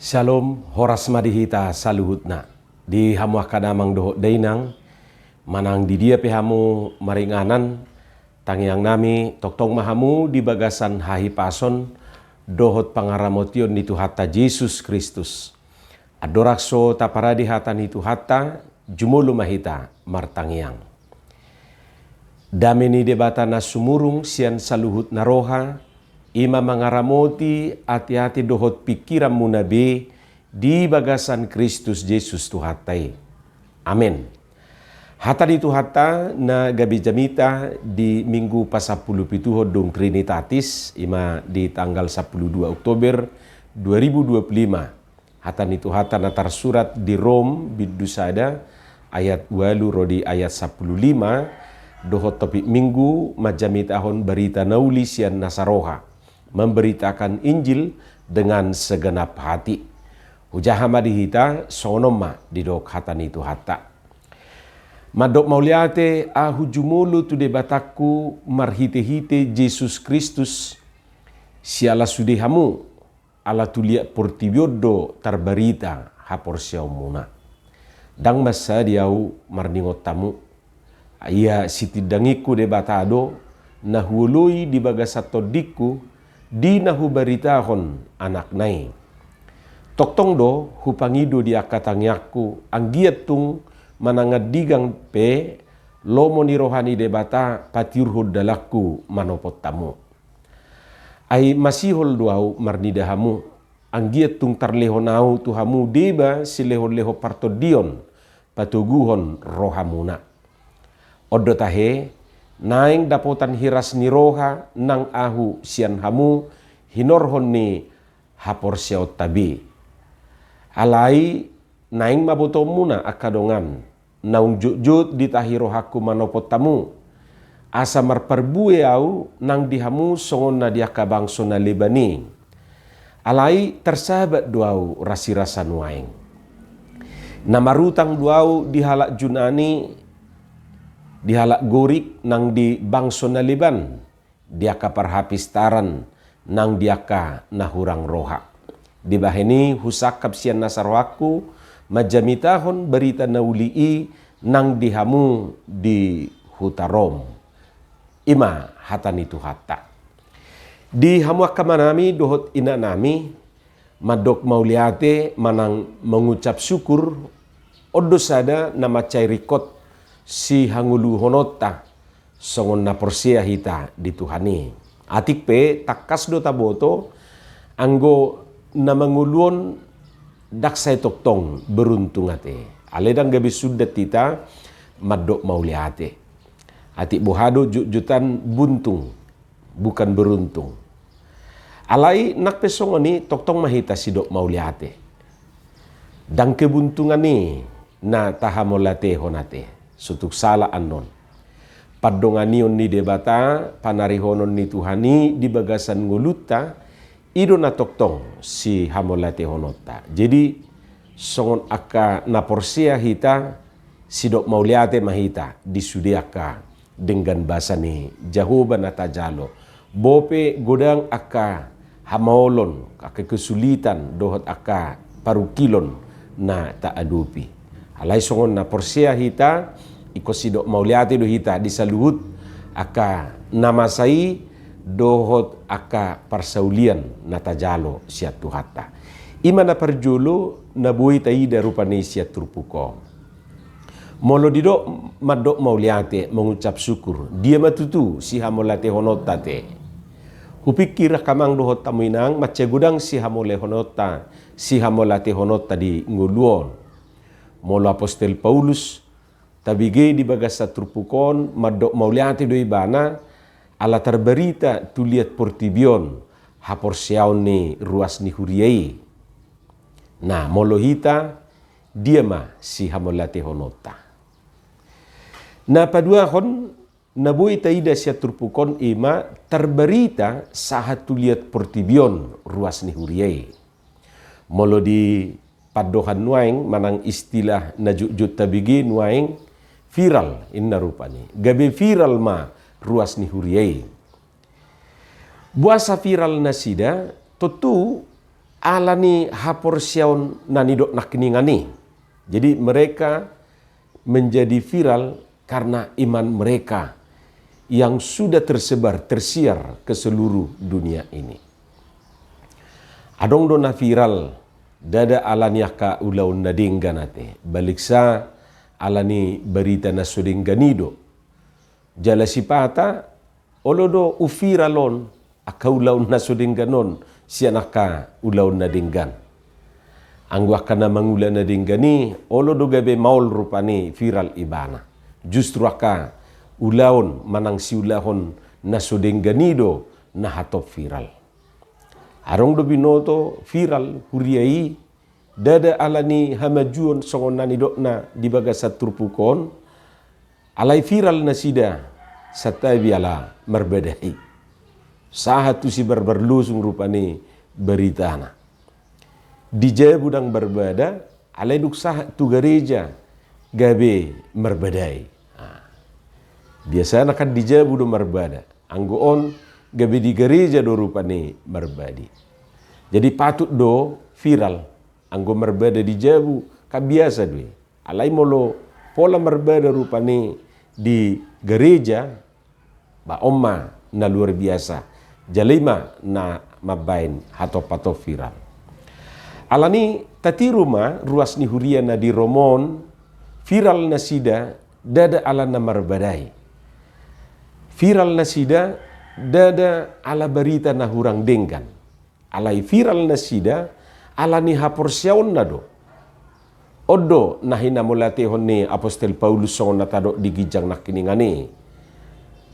Shalom, horas madihita saluhutna. Di hamuah kadamang dohot dainang, manang di dia pehamu maringanan, tangiang nami toktong mahamu di bagasan hahi pason, dohot pangaramotion nitu hatta Yesus Kristus. Adorakso taparadi hata nitu hatta, jumulu mahita martangiang. Dameni debata na sumurung sian saluhut naroha, ima mangaramoti hati-hati dohot pikiran munabe di bagasan Kristus Yesus Tuhatai. Amin. Hata di Tuhata na gabi jamita di minggu pasapuluh pituho dong Trinitatis ima di tanggal 12 Oktober 2025. Hata ni Tuhata na tersurat di Rom bidusada ayat 8 rodi ayat 15 dohot topik minggu majamitahon berita naulisian nasaroha. Memberitakan Injil dengan segenap hati. Hujahama dihita sonoma didok hatan itu hata. Madok mauliate ahujumulu tu debataku marhite-hite Yesus Kristus siala sudehamu ala tuliak portibiodo tarbarita hapor siaumuna. Dang masa diau marningot tamu. Ia sitidangiku debatado nahului di bagasatodiku di nahu baritahon anak nai. Toktong do hupangido di akatangyaku anggiat tung manangadigang pe lomo ni rohani debata patirhud dalaku manopot tamu. Ai masihol duau marnidahamu anggiat tung tarlehonau tuhamu deba silehon-leho partodion patuguhon rohamuna. Odo tahe naing dapotan hiras ni roha nang ahu sian hamu hinorhon ni hapor siaut tabi. Alai naing maboto muna akadongan naung jut-jut ditahi rohaku manopot tamu. Asa marparbue au nang dihamu songon na diaka bangso na lebani. Alai tersahabat duau rasi-rasa nuaing. Namarutang duau dihalak junani dihalak gorik nang di bangso na liban, diaka parhapistaran nang diaka nahurang roha. Di baheni husakap sian nasarwaku majamitahon berita naulii nang dihamu di hutarom. Ima hatan itu hatta. Di hamuak kamanami dohot ina nami madok mauliate manang mengucap syukur odosada nama cairikot si hangulu honota songon na porsia hita di Tuhani. Atik pe takas do taboto anggo na manguluon daksay toktong beruntung ate. Aledang gabi sudat tita madok mauliate. Atik bohado jutan buntung bukan beruntung. Alai nak pesong ani toktong mahita si dok mauliate. Dang kebuntungan ni na tahamolate honate. Sutuk salah anon. Padonganion ni debata, panarihonon ni Tuhani di bagasan nguluta, ido na toktong si hamolate honota. Jadi, songon aka naporsia hita, sidok mauliate mahita, disudiaka dengan bahasa ni Jahoba na tajalo. Bope godang aka hamaolon, aka kesulitan, dohot aka parukilon na taadupi. Alai songon na porsia hita, iko sidok mauliate do hita disaluhut aka namasai dohot aka parsaulian natajalo siat tuhata. Ima na parjolo na buhi taida rupani siat turpuko. Molo didok madok mauliate mengucap syukur. Dia matutu si hamolate honota te. Hupikir kamang dohot tamuinang macegudang si hamole honota, si hamolate honota di nguluon. Molo Apostel Paulus tabige di bagasa turpukon madok mauliate do ibana ala terberita tuliat portibion hapor siaon ni ruas ni huriai. Nah molo hita dia ma si hamolate honota. Na padua hon nabui taida sia turpukon ima terberita sahat tuliat portibion ruas ni huriai. Molo di padohan nuaing manang istilah najut tabigi nuaing viral inna rupani. Gabe viral ma ruas ni huriai. Buasa viral nasida tutu alani hapor siaon nanidok nakningani. Jadi mereka menjadi viral karena iman mereka yang sudah tersebar, tersiar ke seluruh dunia ini. Adong dona viral dada alani aka ulaun nadingganate. Baliksa alani berita na sudingganido. Jala sipata olodo ufiralon aka ulaun na sudingganon sianaka ulaun nadinggan. Anggu akana mangula nadinggani olodo gabe maul rupani viral ibana. Justru aka ulaun manang siulahon na sudingganido na hatop viral. Arong do binoto viral huriai dada alani hamajuon songon nanidok na di bagasat turpukon alai viral na sida satabi ala merbedai. Sahatu si berberlusung rupani beritana. Dijaya budang berbeda alai duk sah tu gereja gabe merbedai. Biasa kan dijaya budang berbeda. Anggoon gabe di gereja do rupani merbadi. Jadi patut do viral anggo merbeda di jabu kabiasa doi. Alai molo pola merbeda rupani di gereja ba omma na luar biasa. Jalima na mabain hato pato viral. Alani tati rumah ruas ni huria na di Romon viral na sida dada ala na merbedai. Viral na sida dada ala berita na hurang denggan. Alai viral na sida ala ni hapor siaon na do. Odo na hinamulate honni Apostel Paulus songon natado di gijang nakkiningani.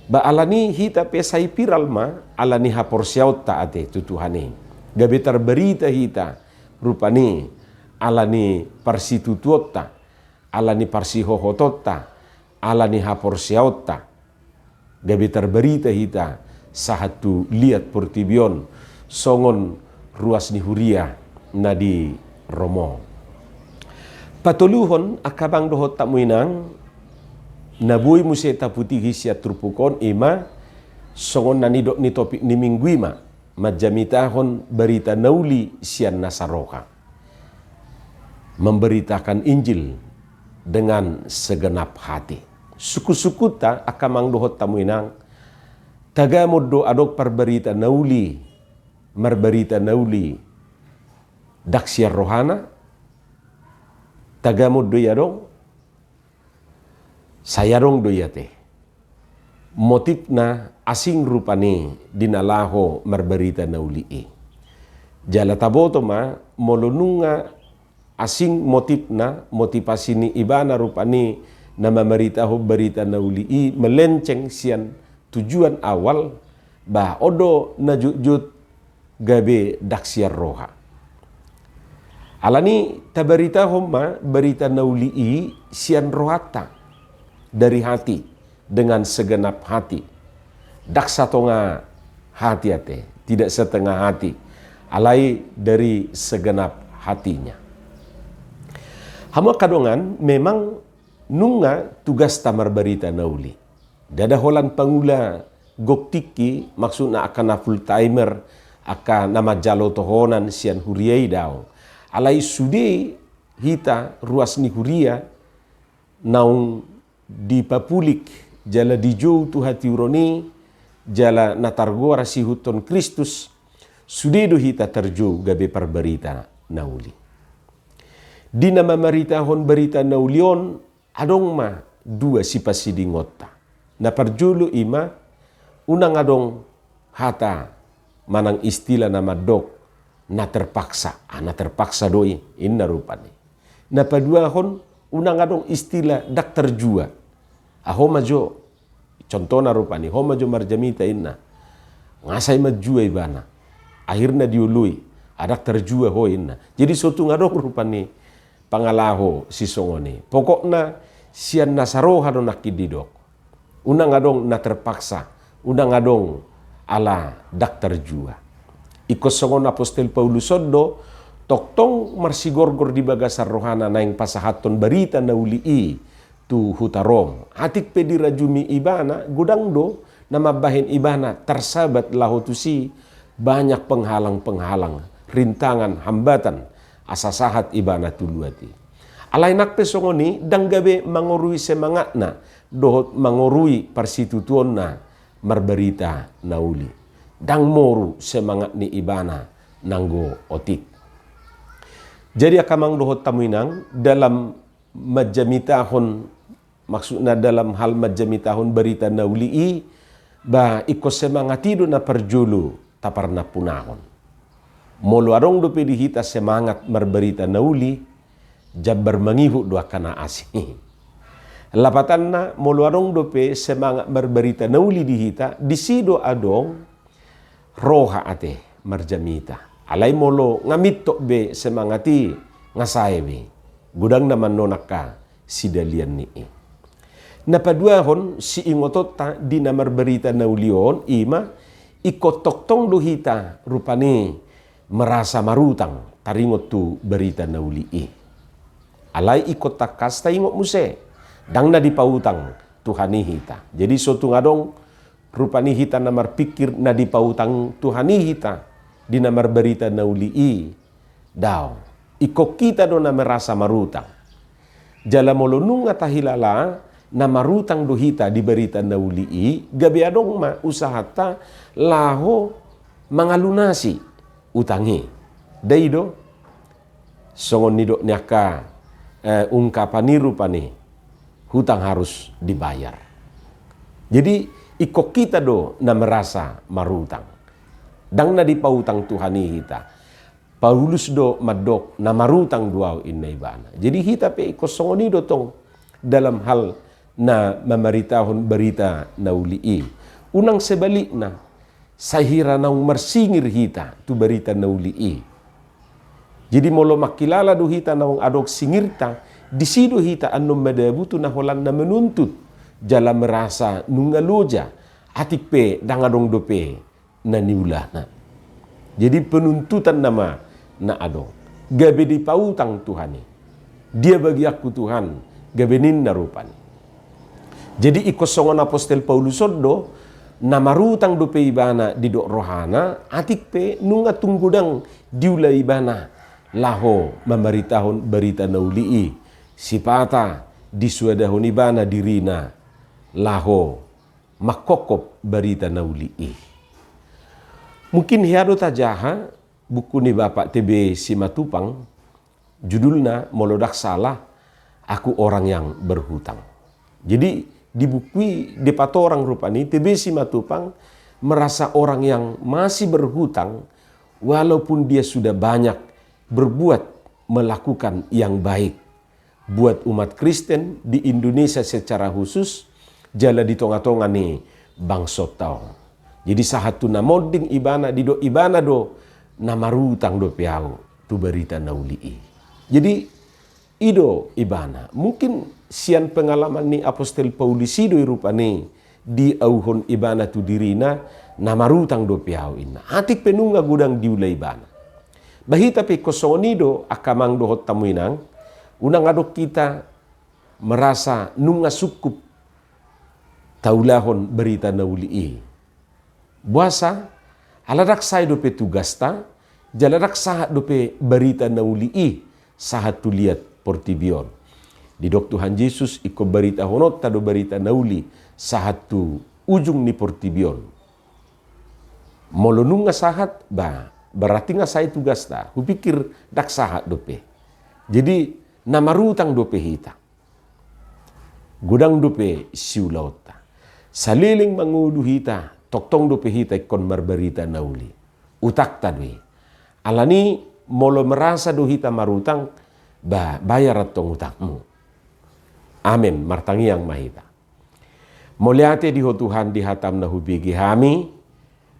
Ba ala ni hita pesai viral ma ala ni hapor siaot ta ate tutuhani. Gabe terberita hita rupani ala ni parsitutuota, ala ni parsihohotota, ala ni hapor siaot ta. Gabe terberita hita sahatu liat portibion songon ruas ni huria na di Romo. Patuluhon akabang dohot tamuinang nabuy museta putih hisya trupukon ima songon nanidok ni topik ni mingguima majamitahon berita nauli sian nasaroka. Memberitakan Injil dengan segenap hati. Suku-sukuta akamang dohot tamuinang tagamod do adok perberita nauli merberita nauli daksiar rohana tagamod do yadong sayarong do yate motif na asing rupani dinalaho merberita nauli jala taboto ma molonunga asing motif na motivasi ni ibana rupani na mameritaho berita nauli melenceng sian tujuan awal bah odo na jut gabe daksiar roha. Alani tabarita homma berita nauli sian rohata dari hati dengan segenap hati. Daksa tonga hati ate, tidak setengah hati. Alai dari segenap hatinya. Hama kadongan memang nunga tugas tamar berita nauli. Dada holan pangula goktiki maksudna akan full timer akan nama jalo tohonan sian huriai daw. Alai sude hita ruas ni huria naung di papulik jala di jou tu hati uroni jala natargora si huton Kristus sude do hita terjou gabe perberita nauli. Di nama meritahon berita naulion adong ma dua sipasi dingota. Na perjulu ima unang adong hata manang istilah nama dok na terpaksa. Na terpaksa doi inna rupani. Na padua hon unang adong istilah dak terjua. Aho majo contohna rupani. Ho majo marjamita inna. Ngasai majua ibana. Akhirnya diului. Adak terjua ho inna. Jadi suatu ngadong rupani pangalaho si songoni. Pokokna sian nasaroha do nakididok. Unang adong na terpaksa, unang adong ala dak terjua. Ikos songon Apostel Paulus sodo, toktong marsigorgor di bagasar rohana na yang pasahaton berita na uli tu hutarom. Atik pedi rajumi ibana, gudang do na mabahin ibana tersabat laho tu si banyak penghalang-penghalang. rintangan, hambatan, asa sahat ibana tuluati. Alay nak pesongoni, dang gabe mangorui semangat na, dohot mangorui persitutuon na, marberita nauli. Dang moru semangat ni ibana, nanggo otik. Jadi akamang dohot tamuinang, dalam majamitahon, maksudnya dalam hal majamitahon berita nauli ba ikos semangatido na perjulu tapar na punahon. Molo arong do pedihita semangat marberita nauli, jabar mangihu do kana asih. Lapatan na molo arong do pe semangat marberita nauli dihita, disido adong roha ate marjamita. Alay molo ngamit tok be semangati ngasae be. Gudang naman nonaka si dalian ni. Napaduahon si ingotot ta di namar berita naulion ima ikotoktong duhita rupani merasa marutang taringot tu berita nauli. Alay ikot takas ta ingot muse dang na dipautang Tuhani hita. Jadi suatu ngadong rupani hita namar pikir na dipautang Tuhani hita di namar berita nauli daw. Iko kita do na merasa marutang. Jala molonung atahilala na marutang duhita di berita nauli gabi adong ma usahata laho mangalunasi utangi. Daido songon nido nyaka ungkapan rupani hutang harus dibayar. Jadi iko kita do na merasa marutang. Dang na dipautang Tuhani hita. Paulus do madok na marutang duaw inna ibana. Jadi hita pe ikosongoni do tong dalam hal na memaritahon berita nauli. Unang sebalik na sahira na marsingir hita tu berita nauli. Jadi molo makilala do hita na adok singirta disido hita anum madabutu na holan na menuntut jala merasa nungaloja atik pe dangadong dope na niulana. Jadi penuntutan nama na ado gabe di pautang Tuhani dia bagi aku Tuhan gabe ninna rupani. Jadi ikosongon Apostel Paulus do na marutang do pe ibana di do rohana atik pe nunga tunggudang diula ibana laho mamaritahon berita nauli sipata disuadahon ibana dirina laho makokop berita nauli. Mungkin hiado tajaha buku ni Bapak TB Simatupang, judulnya Molodak Salah, Aku Orang Yang Berhutang. Jadi di buku di patorang rupani TB Simatupang merasa orang yang masih berhutang walaupun dia sudah banyak berbuat melakukan yang baik buat umat Kristen di Indonesia secara khusus jala di tonga-tonga nih bangsa tau. Jadi sahatu namoding ibana di do ibana do namarutang do piau tu berita nauli. Jadi ido ibana mungkin sian pengalaman ni Apostel Paulus ido rupane di auhon ibana tu dirina namarutang do piau ina. Atik penunga gudang diula ibana. Bahita pe kosonido akamang dohot tamuinang unang adok kita merasa nunga sukup taulahon berita nauli. Buasa aladak say dope tugasta jaladak sahat dope berita nauli sahat tuliat portibion di dok Tuhan Yesus iko berita honot tado berita nauli sahat tu ujung ni portibion molonung nga sahat ba berarti nga say tugasta kupikir dak sahat dope jadi namarutang dope hita gudang dope siulauta saliling mangudu hita toktong do pehita ikon marberita nauli. Utak tadwi. Alani molo merasa do hita marutang bayar atong utakmu. Amin. Martangi yang mahita. Moliate di Tuhan di hatam na hubigi hami.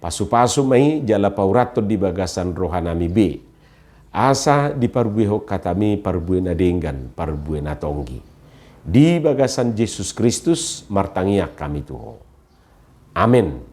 Pasu-pasu mai jala paurato di bagasan rohanami be. Asa di parbuho katami parbuhe na denggan parbuhe na tonggi. Di bagasan Yesus Kristus martangiak kami tuho. Amin.